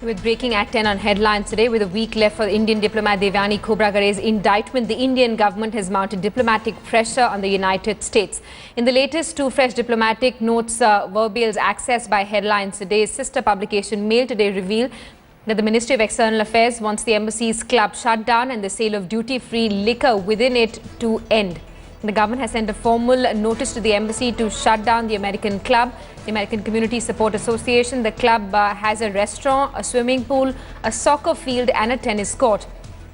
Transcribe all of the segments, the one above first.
With breaking at 10 on headlines today, with a week left for Indian diplomat Devyani Khobragade's indictment, the Indian government has mounted diplomatic pressure on the United States. In the latest two fresh diplomatic notes, verbails accessed by headlines today's sister publication Mail Today reveal that the Ministry of External Affairs wants the embassy's club shut down and the sale of duty-free liquor within it to end. The government has sent a formal notice to the embassy to shut down the American club, the American Community Support Association. The club has a restaurant, a swimming pool, a soccer field and a tennis court.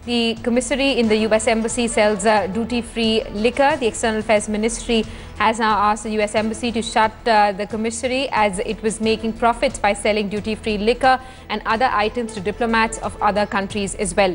The commissary in the US Embassy sells duty-free liquor. The External Affairs Ministry has now asked the US Embassy to shut the commissary as it was making profits by selling duty-free liquor and other items to diplomats of other countries as well.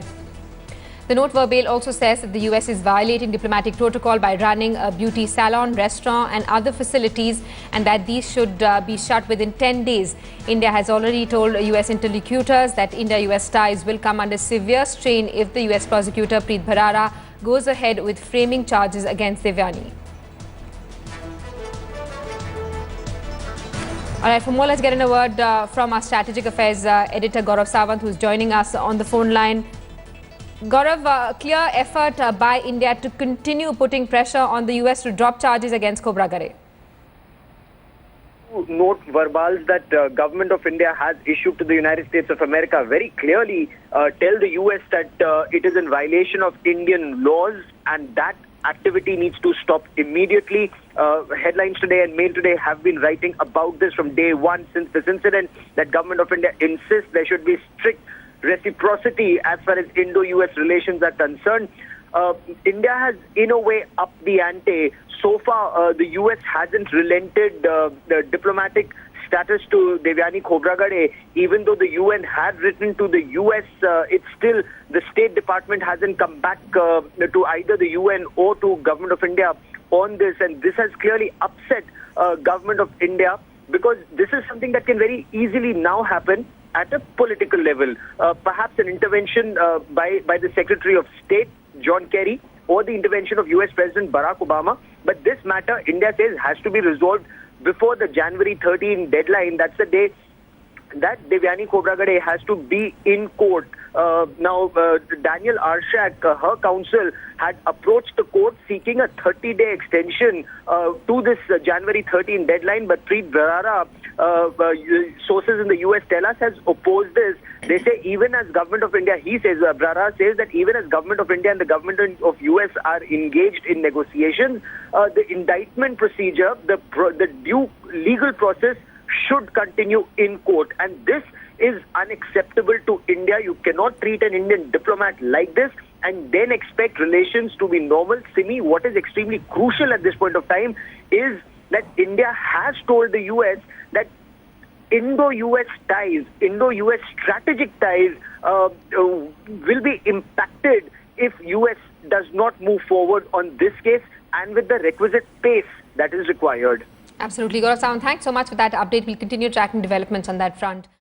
The note verbatim also says that the US is violating diplomatic protocol by running a beauty salon, restaurant and other facilities, and that these should be shut within 10 days. India has already told US interlocutors that India-US ties will come under severe strain if the US prosecutor Preet Bharara goes ahead with framing charges against Devyani. All right, for more, let's get in a word from our strategic affairs editor Gaurav Sawant, who's joining us on the phone line. Gaurav, clear effort by India to continue putting pressure on the US to drop charges against Khobragade. Note verbals that government of India has issued to the United States of America very clearly tell the US that it is in violation of Indian laws and that activity needs to stop immediately. Headlines today and Mail Today have been writing about this from day one since this incident, that government of India insists there should be strict reciprocity as far as Indo-US relations are concerned. India has, in a way, upped the ante. So far, the US hasn't relented the diplomatic status to Devyani Khobragade. Even though the UN had written to the US, it's still, the State Department hasn't come back to either the UN or to Government of India on this. And this has clearly upset Government of India, because this is something that can very easily now happen at a political level. Perhaps an intervention by the Secretary of State, John Kerry, or the intervention of US President Barack Obama. But this matter, India says, has to be resolved before the January 13 deadline. That's the day that Devyani Khobragade has to be in court. Now, Daniel Arshak, her counsel, had approached the court seeking a 30-day extension to this January 13 deadline, but Preet Bharara, sources in the US tell us, has opposed this. They say even as government of India, he says, Bharara says that even as government of India and the government of US are engaged in negotiations, the indictment procedure, the due legal process should continue in court. And this is unacceptable to India. You cannot treat an Indian diplomat like this and then expect relations to be normal. Simi, what is extremely crucial at this point of time is that India has told the US that Indo-US ties, Indo-US strategic ties will be impacted if US does not move forward on this case and with the requisite pace that is required. Absolutely. Gaurav Sawant, thanks so much for that update. We'll continue tracking developments on that front.